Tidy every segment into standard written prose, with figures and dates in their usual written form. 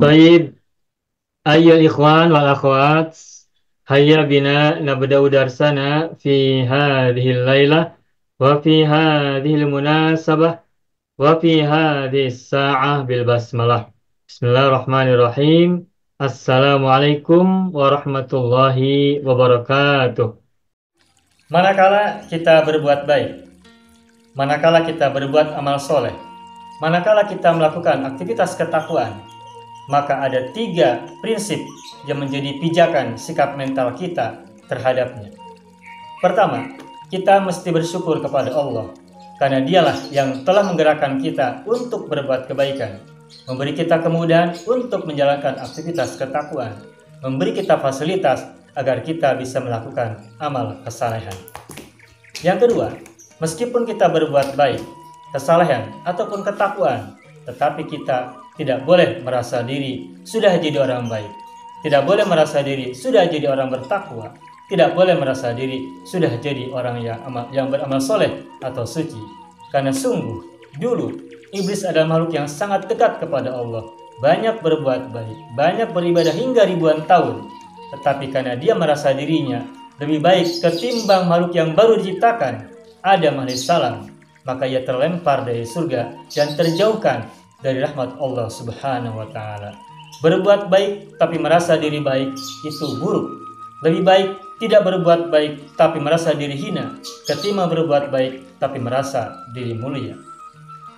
طيب أيها الإخوان والأخوات هيا بنا نبدأ درسنا في هذه الليلة وفي هذه المناسبة وفي هذه الساعة بالبسملة بسم الله الرحمن الرحيم السلام عليكم warahmatullahi wabarakatuh. Manakala kita berbuat baik, manakala kita berbuat amal soleh, manakala kita melakukan aktivitas ketakwaan, maka ada 3 prinsip yang menjadi pijakan sikap mental kita terhadapnya. Pertama, kita mesti bersyukur kepada Allah karena dialah yang telah menggerakkan kita untuk berbuat kebaikan, memberi kita kemudahan untuk menjalankan aktivitas ketakwaan, memberi kita fasilitas agar kita bisa melakukan amal kesalehan. Yang kedua, meskipun kita berbuat baik, kesalehan ataupun ketakwaan, tetapi kita tidak boleh merasa diri sudah jadi orang baik, tidak boleh merasa diri sudah jadi orang bertakwa, tidak boleh merasa diri sudah jadi orang yang beramal soleh atau suci. Karena sungguh dulu iblis adalah makhluk yang sangat dekat kepada Allah, banyak berbuat baik, banyak beribadah hingga ribuan tahun, tetapi karena dia merasa dirinya lebih baik ketimbang makhluk yang baru diciptakan, Adam alaihissalam, maka ia terlempar dari surga dan terjauhkan dari rahmat Allah Subhanahu wa taala. Berbuat baik tapi merasa diri baik itu buruk. Lebih baik tidak berbuat baik tapi merasa diri hina ketimbang berbuat baik tapi merasa diri mulia.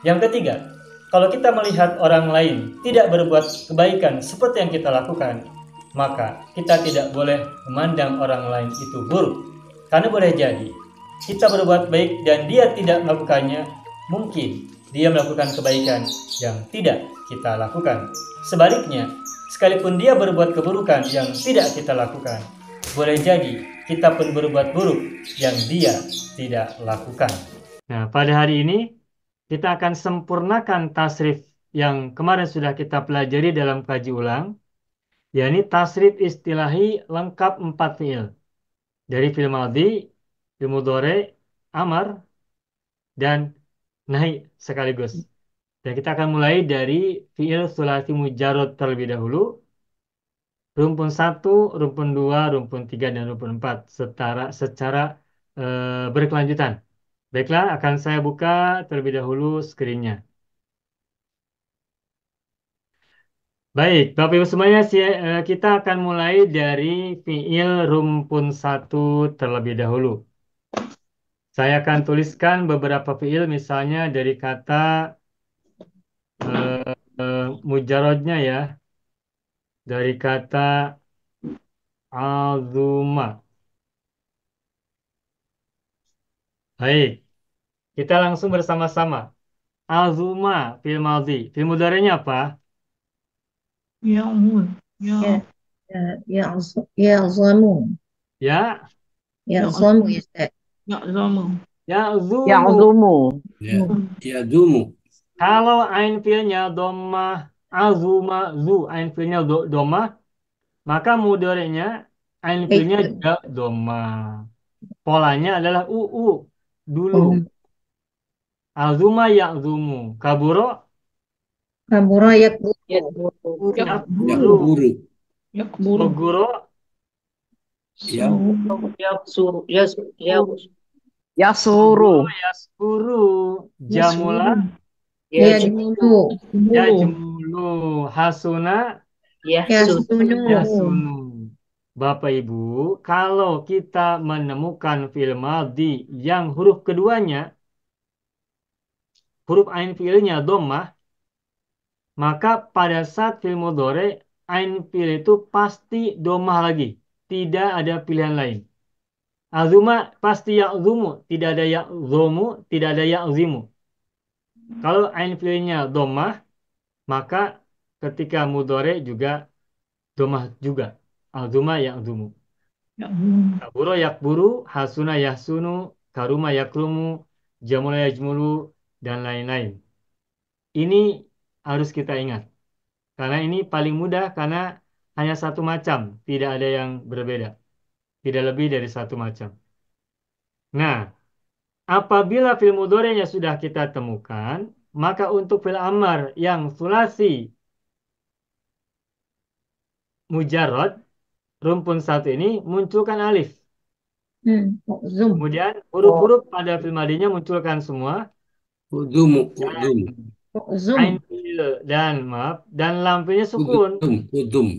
Yang ketiga, kalau kita melihat orang lain tidak berbuat kebaikan seperti yang kita lakukan, maka kita tidak boleh memandang orang lain itu buruk. Karena boleh jadi kita berbuat baik dan dia tidak melakukannya, mungkin dia melakukan kebaikan yang tidak kita lakukan. Sebaliknya, sekalipun dia berbuat keburukan yang tidak kita lakukan, boleh jadi kita pun berbuat buruk yang dia tidak lakukan. Nah, pada hari ini kita akan sempurnakan tasrif yang kemarin sudah kita pelajari dalam kaji ulang, yakni tasrif istilahi lengkap 4 fiil. Dari fiil madhi, fiil mudhari, amar, dan nahi sekaligus. Dan kita akan mulai dari fiil sulasi mujarrad terlebih dahulu. Rumpun 1, rumpun 2, rumpun 3, dan rumpun 4 secara berkelanjutan. Baiklah, akan saya buka terlebih dahulu screen-nya. Baik, Bapak Ibu semuanya, kita akan mulai dari fiil rumpun 1 terlebih dahulu. Saya akan tuliskan beberapa fiil, misalnya dari kata mujarodnya ya, dari kata azuma. Baik, kita langsung bersama-sama. Azuma, fiil madhi. Fiil mudhari'nya apa? يعمل يا يعظم Ya, يعظم يشاء يعظم ya'zumu. يعظم Ya, yadumu. Kalau ain fiilnya dhammah, azuma, zu, ain fiilnya dhammah, maka mudhari'nya ain fiilnya juga dhammah. Polanya adalah dulu. Azuma ya'zumu. Kaburo كبر يكبر يكبر yakburu. Yakburu. يكبر Soguro Ya, يقصر يصور yaskuru. Jamula يجمل yajmulu. Hasuna يحسن يحسن yasunu. Bapak Ibu, kalau kita menemukan fiil madhi yang huruf keduanya, huruf ain fiilnya dhammah, maka pada saat fiil mudhari ain fiil itu pasti dhammah lagi. Tidak ada pilihan lain. Azuma pasti ya'zumu, tidak ada ya'zumu, tidak ada ya'zimu. Kalau ain fiilnya dhammah, maka ketika mudhari juga dhammah juga. Azuma ya'zumu. يعظم Kaburo yakburu, hasuna yahsunu, karuma yakrumu, jamula yajmulu, dan lain-lain. Ini harus kita ingat. Karena ini paling mudah karena hanya satu macam, tidak ada yang berbeda. Tidak lebih dari satu macam. Nah, apabila fi'il mudhari'nya sudah kita temukan, maka untuk fi'il amar yang sulasi mujarrad, rumpun satu ini munculkan alif. Zoom. Kemudian huruf-huruf pada fi'il madinya munculkan semua. Udumu. Dan Udum. Zoom. ain fi'il dan maaf dan lam fi'ilnya sukun.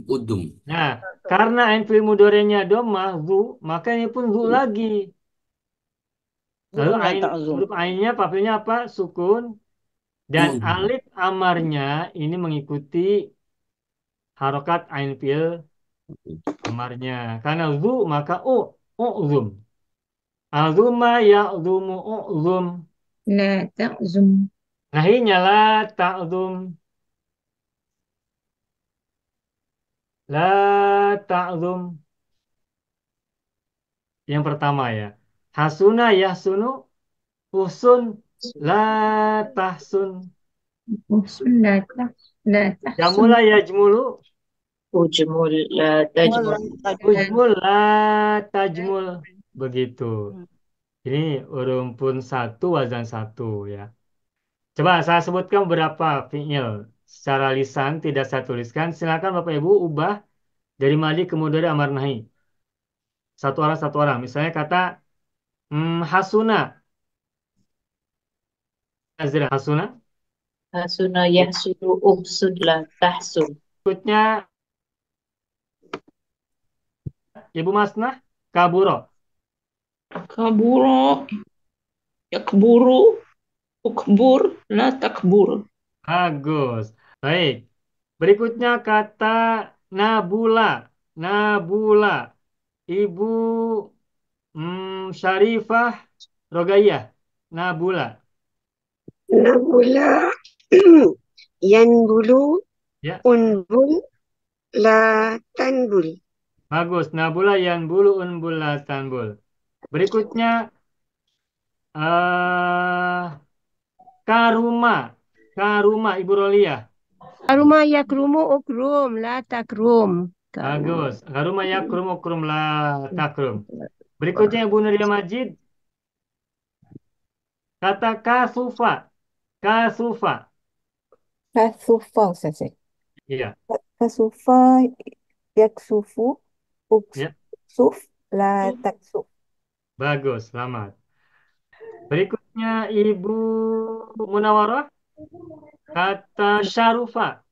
Udum. Nah, karena ain fi'il mudhari'nya dhammah zu, maka ini pun zu lagi. Lalu Zoom lah ain tak zoom. huruf ainnya papilnya apa? Sukun. Dan Udum. alif amarnya ini mengikuti harokat ain fi'il amarnya. Karena zu maka uzum. Azuma ya'zumu uzum. لا تأزم. Nahinya la ta'zum. La ta'zum. Yang pertama ya. Hasuna yahsunu. Uhsun. La tahsun. أحسن. لا تحسن. Jamula yajmulu. Ujmul la tajmul. Ujmul la tajmul. Begitu. Ini rumpun satu, wazan satu ya. Coba saya sebutkan beberapa fi'il. Secara lisan tidak saya tuliskan. Silakan Bapak Ibu ubah dari madi ke mudhari amar nahi. Satu orang. Misalnya kata hasuna. Azra hasuna. Hasuna yahsunu uhsun la tahsun. Berikutnya Ibu Masnah kaburo. Kaburo. Yakburu. Ukbur. La takbur. Bagus. Baik. Berikutnya kata nabula. Nabula. Ibu Syarifah Rogayah. Nabula. Nabula yanbulu Ya, unbul la tanbul. bagus. Nabula yanbulu unbul la tanbul. Berikutnya eh karuma. Karuma Ibu Rolia. Karuma yakrumu ukrum la takrum. Bagus. Karuma yakrum ukrum la takrum. Berikutnya Ibu Nuria Majid. Kata kasufa. Kasufa. Kasufa Ustaz. Iya, Kasufa yaksufu ya. uksuf la taksuf. Bagus. Selamat. Berikutnya Ibu Munawarah. Kata syarufa.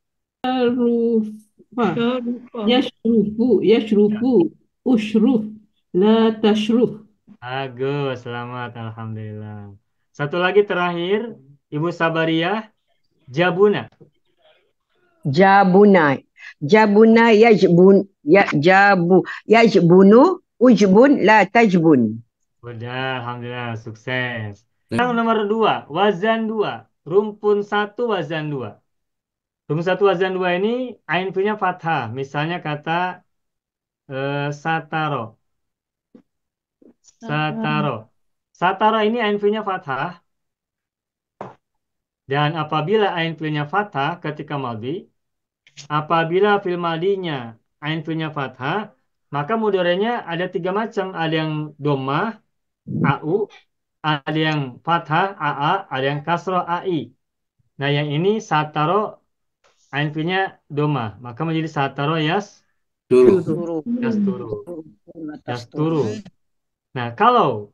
Syarufah. Syarufah. Yashrufu. Ushruf. La tashruf. Bagus. Selamat. Alhamdulillah. Satu lagi terakhir. Ibu Sabariyah. Jabuna. Jabuna yajbunu ujbun la tajbun. Udah, Alhamdulillah. Sukses. Sekarang nomor 2. Wazan 2. Rumpun 1, wazan 2. Rumpun 1, wazan 2 ini ain fi'ilnya fathah. Misalnya kata sataro. Sataro. Sataro ini ain fi'ilnya fathah. Dan apabila ain fi'ilnya fathah ketika madhi, apabila fi'il madhinya ain fi'ilnya fathah, maka mudhari'nya ada 3 macam. Ada yang dhammah, au, ada yang fathah, aa, ada yang kasroh, ai. Nah, yang ini sataro ain fi'ilnya dhammah, maka menjadi sataro Turu. yasturu. Yasturu. Nah, kalau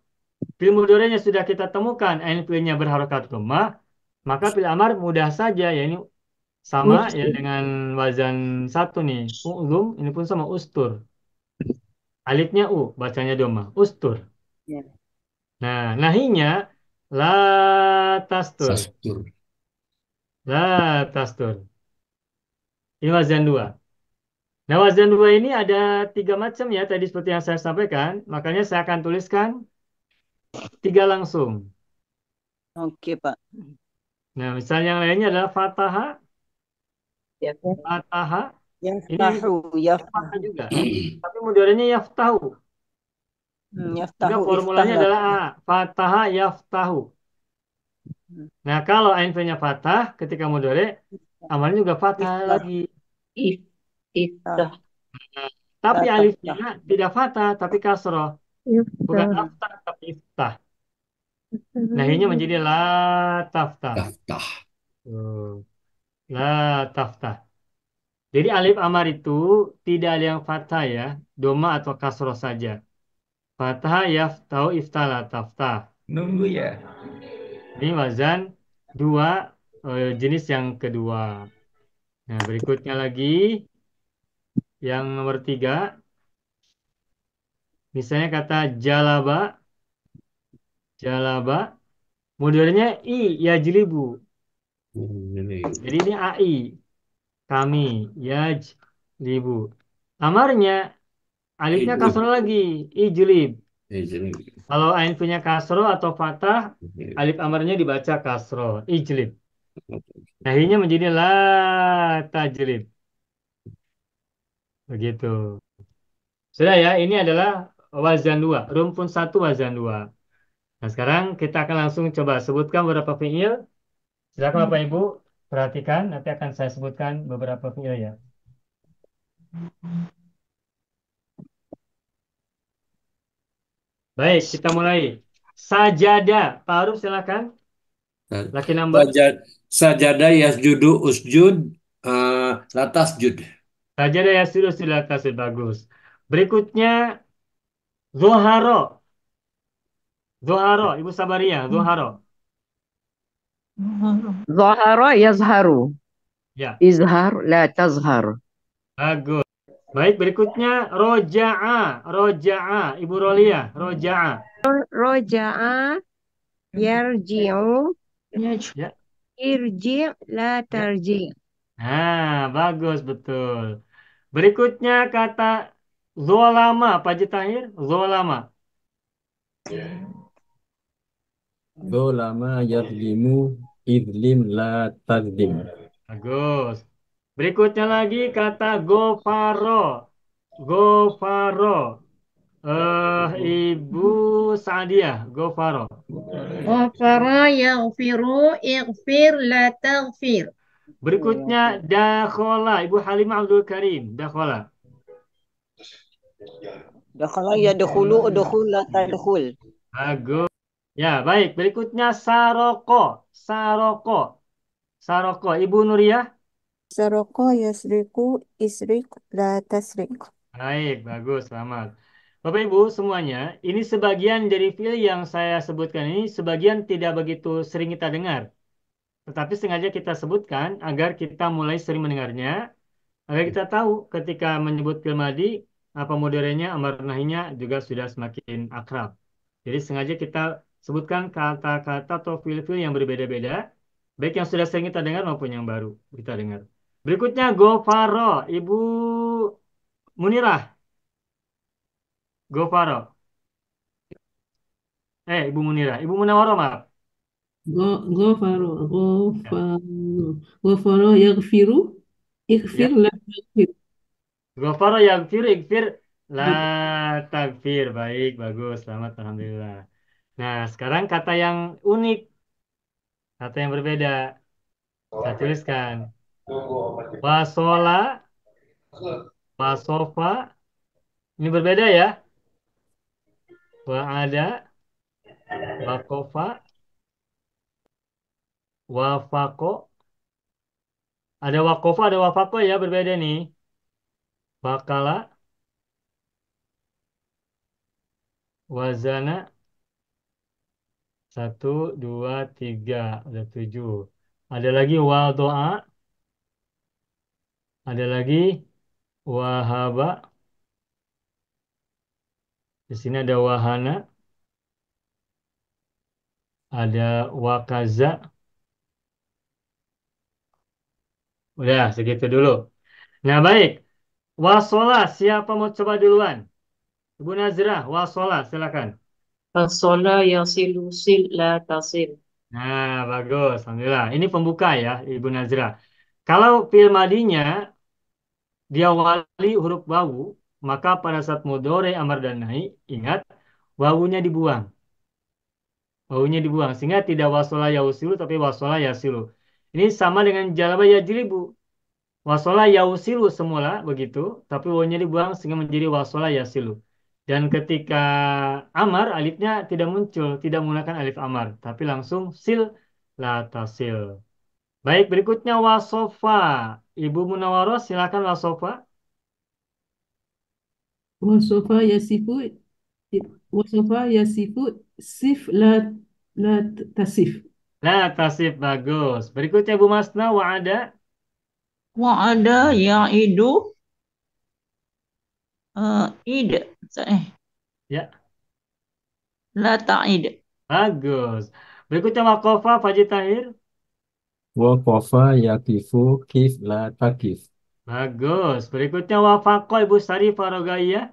fi'il mudhari'nya sudah kita temukan ain fi'ilnya berharokat dhammah, maka fi'il amar mudah saja, ya ini sama ya dengan wazan 1 nih. Uzum ini pun sama ustur. Alifnya u, bacanya dhammah. Ustur. Ya. Nah, nahinya la tastur. Tastur. La tastur. Ini wazan 2. Nah, wazan 2 ini ada 3 macam ya, tadi seperti yang saya sampaikan. Makanya saya akan tuliskan 3 langsung. Oke, Pak. Nah, misalnya yang lainnya adalah fataha. Ya. Fataha. Ini Yaftahu. fathah juga. Tapi mudhari'nya yaftahu. Juga Yaftahu. formulanya Iftah. adalah a. Fataha yaftahu. Nah, kalau ain fi'ilnya fathah ketika mudhari', amalnya juga fathah Iftah. lagi. Iftah. Tapi Fathah. alifnya tidak fathah, tapi kasroh. Bukan aftah, tapi iftah. Nah, ini menjadi la taftah. Taftah. Tuh. La taftah. Jadi alif amar itu tidak ada yang fathah ya, doma atau kasroh saja. Fathah yaftau iftala taftah. Nunggu ya. Ini wazan dua jenis yang kedua. Nah, berikutnya lagi yang nomor tiga, misalnya kata jalaba, jalaba, modalnya i ya jelibu. Jadi ini ai, kami, yaj, libu. Amarnya alifnya kasroh lagi, ijlib. Kalau ain punya kasroh atau fathah, alif amarnya dibaca kasroh, ijlib. Nahinya menjadi la tajlib. Begitu. Sudah ya, ini adalah wazan dua, rumpun satu wazan dua. Nah, sekarang kita akan langsung coba sebutkan beberapa fiil. Silakan Bapak Ibu perhatikan, nanti akan saya sebutkan beberapa fiil ya. Baik, kita mulai. Sajada, Pak Aruf silakan. Laki number. Sajada yasjudu usjud latas jud. Sajada ya sudah kasih bagus. Berikutnya Zoharo. Zoharo, Ibu Sabaria, Zoharo. Zahara yazharu. Ya, Izhar la tazhar. bagus. Baik, berikutnya Roja'a. Roja'a, Ibu Rolia, Roja'a. Roja'a yarji'u Ya. irji' la tarji'. Nah, bagus betul. Berikutnya kata zolama, Pak Haji Tahir, zolama. Dolama yazlimu izlim la tazlim. Bagus. Berikutnya lagi kata gofaro. Gofaro. Ibu Sa'diyah, gofaro. غفر يغفر اغفر لا تغفر. Berikutnya dakhola, Ibu Halimah Abdul Karim, dakhola. Dakhala yadkhulu udkhul la tadkhul. Bagus. Ya, baik. Berikutnya saroko, saroko, saroko. Ibu Nuriyah. Saroko yasriku isrik la tasrik. Baik, bagus, selamat. Bapak Ibu semuanya, ini sebagian dari fiil yang saya sebutkan ini sebagian tidak begitu sering kita dengar. Tetapi sengaja kita sebutkan agar kita mulai sering mendengarnya, agar kita tahu ketika menyebut fiil madi, apa modernnya, amar nahinya juga sudah semakin akrab. Jadi sengaja kita sebutkan kata-kata atau fiil-fiil yang berbeda-beda, baik yang sudah sering kita dengar maupun yang baru kita dengar. Berikutnya gofaro, Ibu Munirah. Gofaro. Ibu Munirah. Ibu Munawarah, maaf. غفر غفر يغفر اغفر Ya. لا تغفر. Gofaro yaghfir ighfir la tagfir. Baik, bagus. Selamat, alhamdulillah. Nah, sekarang kata yang unik, kata yang berbeda. Saya tuliskan. Wasola, wasofa. Ini berbeda ya. Wa'ada, wakofa, wafako. Ada wakofa, ada wafako ya, berbeda nih. Wakala, wazana. 1, 2, 3. Ada 7. Ada lagi wadoa. Ada lagi wahaba. Di sini ada wahana. Ada wakaza. Udah, segitu dulu. Nah, baik. Wasola, siapa mau coba duluan? Ibu Nazrah, wasola, silakan. الصلاة يصل صل لا تصل. Nah, bagus. Alhamdulillah. Ini pembuka ya, Ibu Nazrah. Kalau fi'il madinya diawali huruf wawu, maka pada saat mudhari, amar dan nahi, ingat, wawunya dibuang. Wawunya dibuang. Sehingga tidak wasola yausilu, tapi wasola yasilu. Ini sama dengan jalaba yajribu. Wasola yausilu semula begitu, tapi wawunya dibuang sehingga menjadi wasola yasilu. Dan ketika amar, alifnya tidak muncul, tidak menggunakan alif amar, tapi langsung sil la tasil. Baik, berikutnya wasofa. Ibu Munawaroh, silakan wasofa. وسوف يصف وسوف يصف صف لا تصف. Nah, tasif bagus. Berikutnya Bu Masna, wa'ada. Wa'ada ya'idu id. Ya, La ta'id. bagus. Berikutnya waqafa, Fajri Tahir. Waqafa yaqifu kif la taqif. Bagus. Berikutnya wafaqo, Ibu Sari Farogaiyah.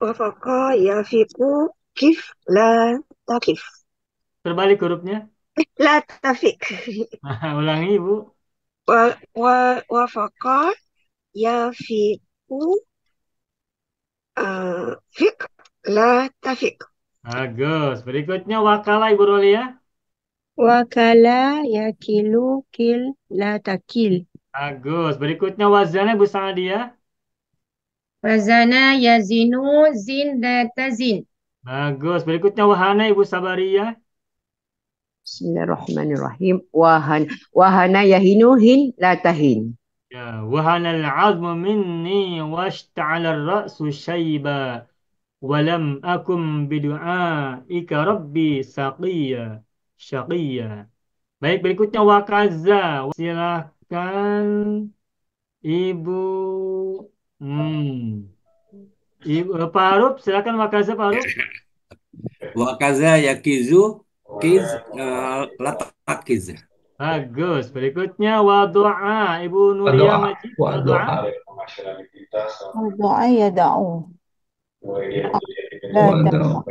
Wafaqa yafiqu kif la takif. Terbalik hurufnya. La tafik. Ulangi, Ibu. Wafaqa yafiqu fik la tafik. Bagus. Berikutnya wakala, Ibu Rolia. Wakala yakilu kil la takil. Bagus. Berikutnya wazana, Ibu Sa'adiyah. Wazana yazinu zin la tazin. Bagus. Berikutnya wahana, Ibu Sabariyah. Bismillahirrahmanirrahim. Wahana yahinu hin la tahin. Ya, wahana al-'azmu minni washta'ala ar-ra'su shayba walam akum bidu'aika rabbi syaqiyya. Baik, berikutnya wakaza. Silakan Ibu Ibu Pak silakan wakaza Pak Aruf. Wakaza yakizu kiz la takiz. Bagus. Berikutnya wadu'a. Ibu Nuria Majid. Wadu'a. وضع يدعو لا تدع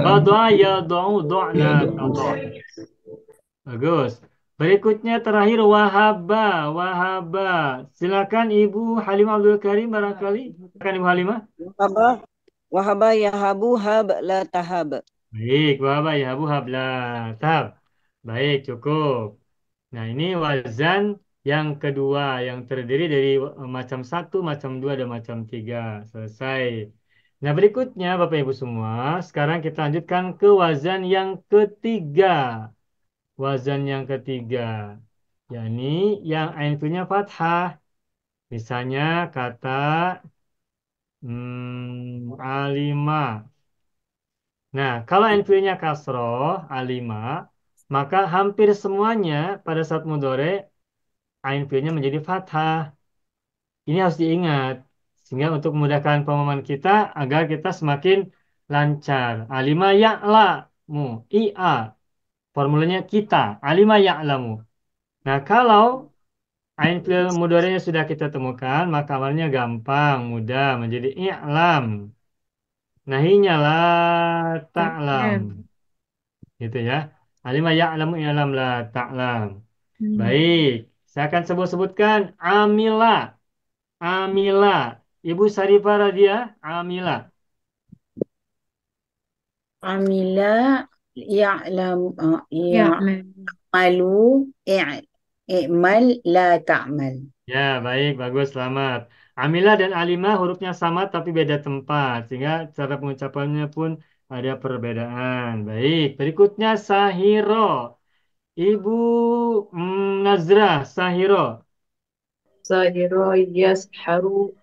Wadu'a ya do'u do'la tado'. Bagus. Berikutnya terakhir wahaba. Wahaba. Silakan Ibu Halimah Abdul Karim barangkali. Silakan Ibu Halimah. Wahaba yahabu hab la tahab. Baik. Wahaba ya Abu Habla. Tahap. Baik. Cukup. Nah, ini wazan yang kedua yang terdiri dari macam satu, macam dua, dan macam tiga. Selesai. Nah, berikutnya Bapak Ibu semua, sekarang kita lanjutkan ke wazan yang ketiga. Wazan yang ketiga, yakni yang ain fiilnya fathah. Misalnya kata alimah. Nah, kalau ain fiilnya kasroh, alimah, maka hampir semuanya pada saat mudhore ain fiilnya menjadi fathah. Ini harus diingat sehingga untuk memudahkan pemahaman kita agar kita semakin lancar. Alima ya'lamu, ia. Formulanya kita, alima ya'lamu. Nah, kalau ain fiil mudhari'nya sudah kita temukan, maka amalnya gampang, mudah menjadi i'lam. Nahinya la ta'lam. Gitu ya. Alima ya'lamu i'lam la ta'lam. Baik, saya akan sebutkan amila. Amila. Ibu Sarifah Radia, amila. Amila ya'lam Ya'mal. ya'malu i'mal la ta'mal. Ya, baik, bagus, selamat. Amila dan alimah hurufnya sama tapi beda tempat, sehingga cara pengucapannya pun ada perbedaan. Baik, berikutnya sahiro. Ibu Nazrah, sahiro. Sahiro yasharu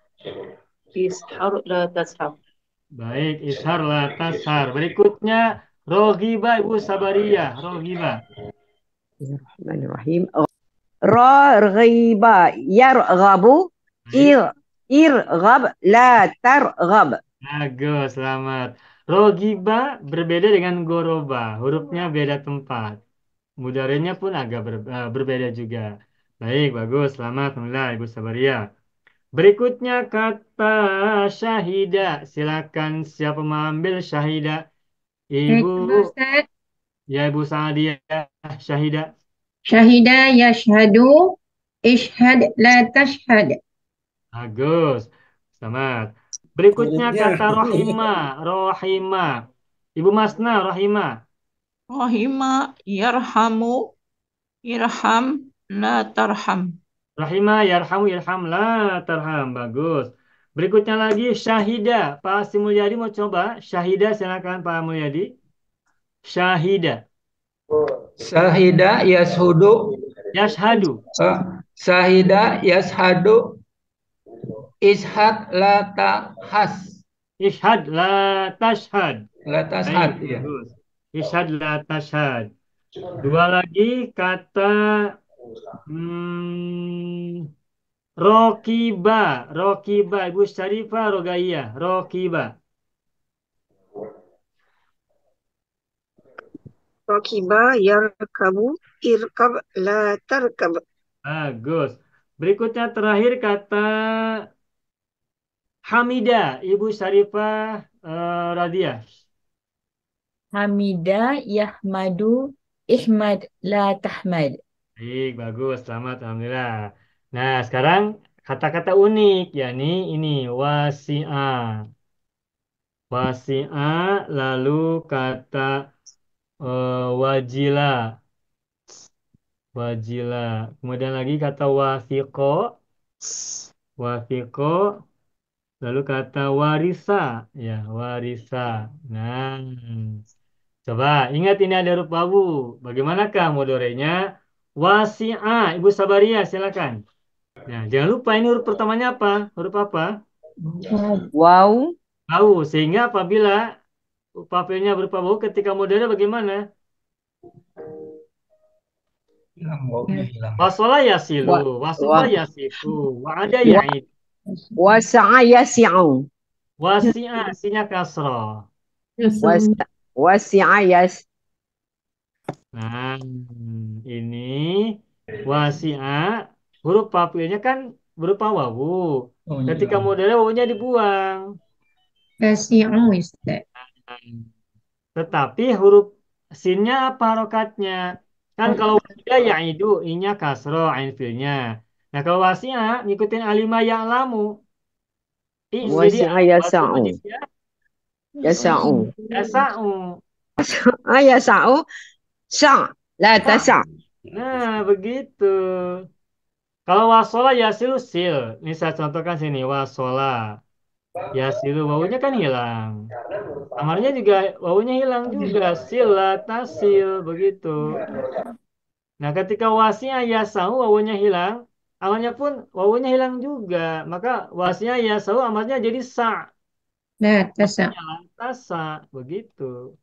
ishar la tashar. Baik, ishar la tashar. Berikutnya rogiba, Ibu Sabariyah, rogiba. Bismillahirrahmanirrahim. Raghiba yarghabu irghab la targhab. Bagus, selamat. Rogiba berbeda dengan goroba, hurufnya beda tempat. Mudhari'nya pun agak berbeda juga. Baik, bagus, selamat. Alhamdulillah, Ibu Sabaria. Berikutnya kata syahida. Silakan siapa mengambil syahida? Ibu, Ustaz. ya Ibu Sa'adiyah, syahida. Syahida yashhadu ishhad la tashhad. Bagus, selamat. Berikutnya Hurufnya. kata rohima, rohima. Ibu Masna, rohima. Rahima yarhamu irham la tarham. Rahimah, yarhamu, irham, la tarham. Bagus. Berikutnya lagi syahida. Pak Sri Mulyadi mau coba. Syahida, silakan Pak Mulyadi. Syahida. Sahida yashudu. Yashhadu. Sahida yashadu. Ishad la tahas. Ishhad la tashhad. La tashad, Baik, ya. bagus. Ishhad la tashhad. Dua lagi kata hmm, rokiba. Rokiba. Ibu Syarifah Rogaiyah. Rokiba. Rakiba yarkabu irkab la tarkab. Bagus. Berikutnya terakhir kata Hamidah. Ibu Syarifah Radiah. Hamida yahmadu ihmad la tahmad. Baik, bagus. Selamat. Alhamdulillah. Nah, sekarang kata-kata unik. Yakni ini. Wasi'ah. Wasi'ah. Lalu kata wajila. Wajila. Kemudian lagi kata wasiqo. Wasiqo. Lalu kata warisa. Ya, warisa. Nah, coba ingat ini ada huruf wawu. Bagaimanakah modorenya? Wasi'ah. Ibu Sabaria, silakan. Nah, jangan lupa ini huruf pertamanya apa? Huruf apa? Wow. Wawu. Sehingga apabila papilnya berupa wawu ketika modalnya bagaimana? Hilang, wawunya hilang. Wasola yasilu. Wasofa yasifu. Wa'ada ya'id. Wasa'a yasi'u. Wasi'ah. Sinya kasroh. Wasi'a yas. Nah, ini wasi'ah. Huruf papilnya kan berupa wawu. Ketika modalnya wawunya dibuang. Yasi'u, Ustaz. Tetapi huruf sinnya apa harokatnya? Kan kalau wajah ya itu inya kasro ain filnya. Nah kalau wasi'ah ngikutin alimah ya'lamu. Jadi Wasi'a wasi'ah yasa'u. jadi ya Yasa'u. yasa'u. Yasa'u. Sa' la tasa'. Nah begitu. Kalau wasola yasilu sil. Ini saya contohkan sini wasola. Yasilu wawunya kan hilang. Amarnya juga wawunya hilang juga. Sil la tasil begitu. Nah, ketika wasinya yasau wawunya hilang, amalnya pun wawunya hilang juga. Maka wasinya yasau amalnya jadi sa. La tasa. Tasa, begitu.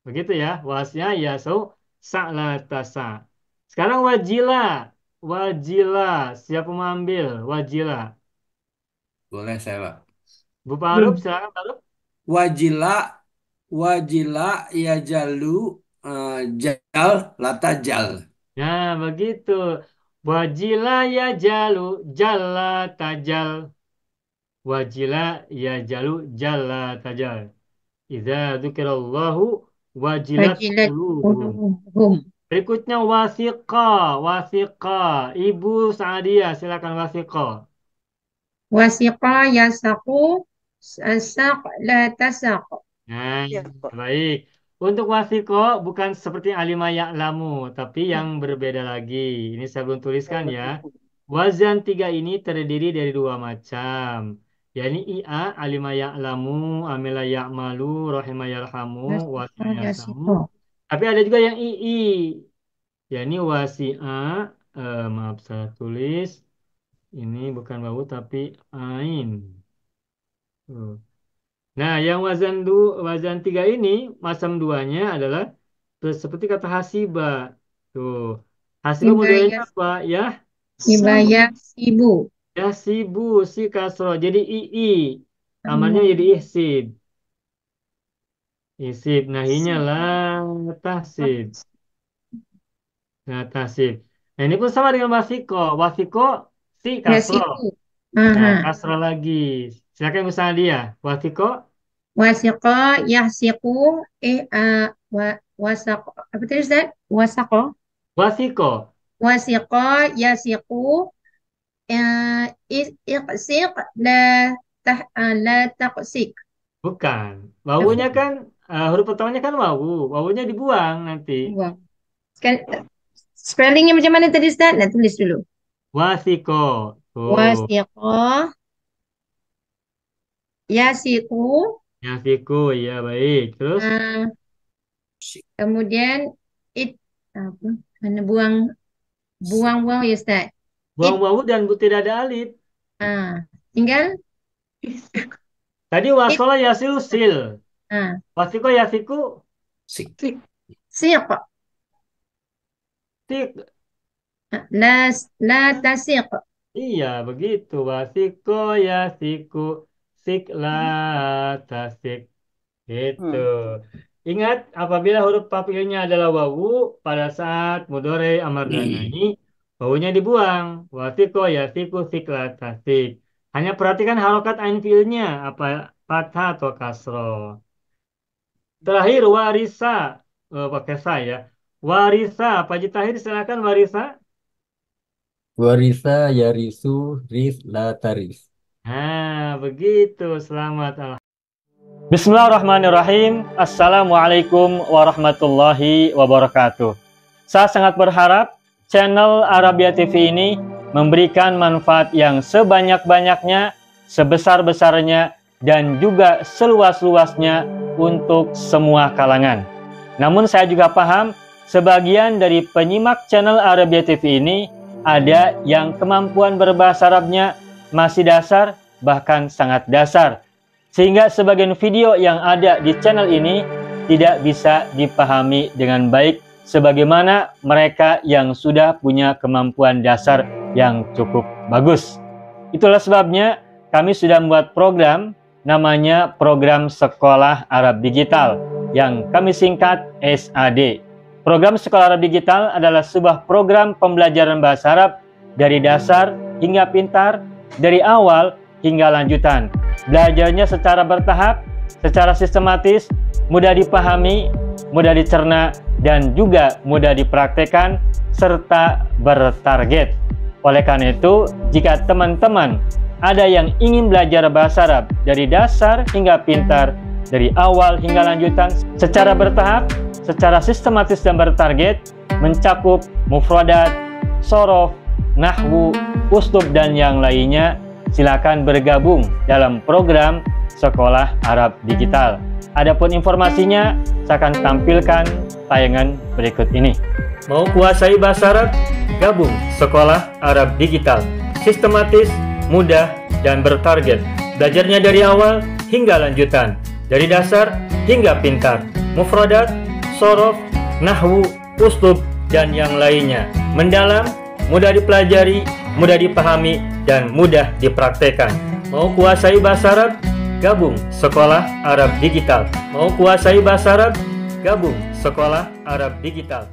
Begitu ya, wasinya yasau sa la tasa. Sekarang wajila. Wajila, siapa mengambil? Wajila. Boleh saya, Pak. Bu Faruk, silakan Faruk. Wajila, wajila, ya jalu, jal, lata jal. Nah, begitu. Wajila ya jalu, jalla tajal. Wajila ya jalu, jalla tajal. Idza dzukirallahu wajilat Wajilat qulubuhum. qulubuhum. Berikutnya wasiqa, wasiqa. Ibu Sa'adiyah, silakan wasiqa. Wasiqa yasaqu, saq la tasaq. Nah, Ya, Pak. baik. Untuk wasiko bukan seperti alimah ya'lamu, tapi yang berbeda lagi. Ini saya belum tuliskan ya. Wazan tiga ini terdiri dari dua macam. yakni ia alimah ya'lamu, amila ya'malu, rahimah yarhamu, Wasiqa wasi'a yasamu. yasiqa. Tapi ada juga yang ii, yakni wasi'a, maaf saya tulis. Ini bukan wawu tapi ain. Tuh. Nah, yang wazan tiga ini, macam duanya adalah seperti kata hasiba. Tuh. Hasiba modelnya Hibaya, apa? Ya, hibaya sibu. ya sibu, si kasro. Jadi ii. Amalnya jadi ihsib. Ihsib. Nahinya lah tahsib. Nah, tahsib. Nah, ini pun sama dengan wasiko. Wasiko, si kasro. Yasiku. Nah, Aha. kasro lagi. Silakan misalnya dia. Wasiko, Wasiqa yasiqu wasaq apa tadi Ustaz? Wasaqa. wasiko. Wasiqa yasiqu iqsiq la taqsik. Bukan. Wawunya kan huruf pertamanya kan wawu. Wawunya dibuang nanti. Wah. Spellingnya macam mana tadi Ustaz? Nah, tulis dulu. Wasiko. Tuh. Wasiqa yasiqu Yafiku. Ya baik. Terus Kemudian it apa? Mana buang ya Ustaz. Buang wawu dan tidak ada alif. Tinggal Tadi wasola yasilu sil. Wasiko yasiku Sik. siq. tik. La tasiq. Iya, begitu. Wasiko yasiku sik la tasik. Gitu. Ingat, apabila huruf papilnya adalah wawu, pada saat mudhari amar dan nahi, wawunya dibuang. Wasiko yasiku sik la tasik. Hanya perhatikan harokat ain fiilnya, apa fathah atau kasroh. Terakhir warisa, pakai saya. Warisa, Pak Haji Tahir silakan warisa. Warisa yarisu ris la taris. Nah, begitu. Selamat. Bismillahirrahmanirrahim. Assalamualaikum warahmatullahi wabarakatuh. Saya sangat berharap channel Arabia TV ini memberikan manfaat yang sebanyak-banyaknya, sebesar-besarnya, dan juga seluas-luasnya untuk semua kalangan. Namun saya juga paham, sebagian dari penyimak channel Arabia TV ini ada yang kemampuan berbahasa Arabnya masih dasar, bahkan sangat dasar. Sehingga sebagian video yang ada di channel ini tidak bisa dipahami dengan baik sebagaimana mereka yang sudah punya kemampuan dasar yang cukup bagus. Itulah sebabnya kami sudah membuat program namanya Program Sekolah Arab Digital yang kami singkat SAD. Program Sekolah Arab Digital adalah sebuah program pembelajaran bahasa Arab dari dasar hingga pintar, dari awal hingga lanjutan. Belajarnya secara bertahap, secara sistematis, mudah dipahami, mudah dicerna, dan juga mudah dipraktekkan, serta bertarget. Oleh karena itu, jika teman-teman ada yang ingin belajar bahasa Arab dari dasar hingga pintar, dari awal hingga lanjutan, secara bertahap, secara sistematis dan bertarget, mencakup mufradat, sorof, nahwu, uslub, dan yang lainnya, silakan bergabung dalam program Sekolah Arab Digital. Adapun informasinya, saya akan tampilkan tayangan berikut ini. Mau kuasai bahasa Arab? Gabung Sekolah Arab Digital. Sistematis, mudah, dan bertarget. Belajarnya dari awal hingga lanjutan. Dari dasar hingga pintar. Mufradat, sorof, nahwu, uslub, dan yang lainnya. Mendalam, mudah dipelajari, mudah dipahami, dan mudah dipraktekkan. Mau kuasai bahasa Arab? Gabung Sekolah Arab Digital. Mau kuasai bahasa Arab? Gabung Sekolah Arab Digital.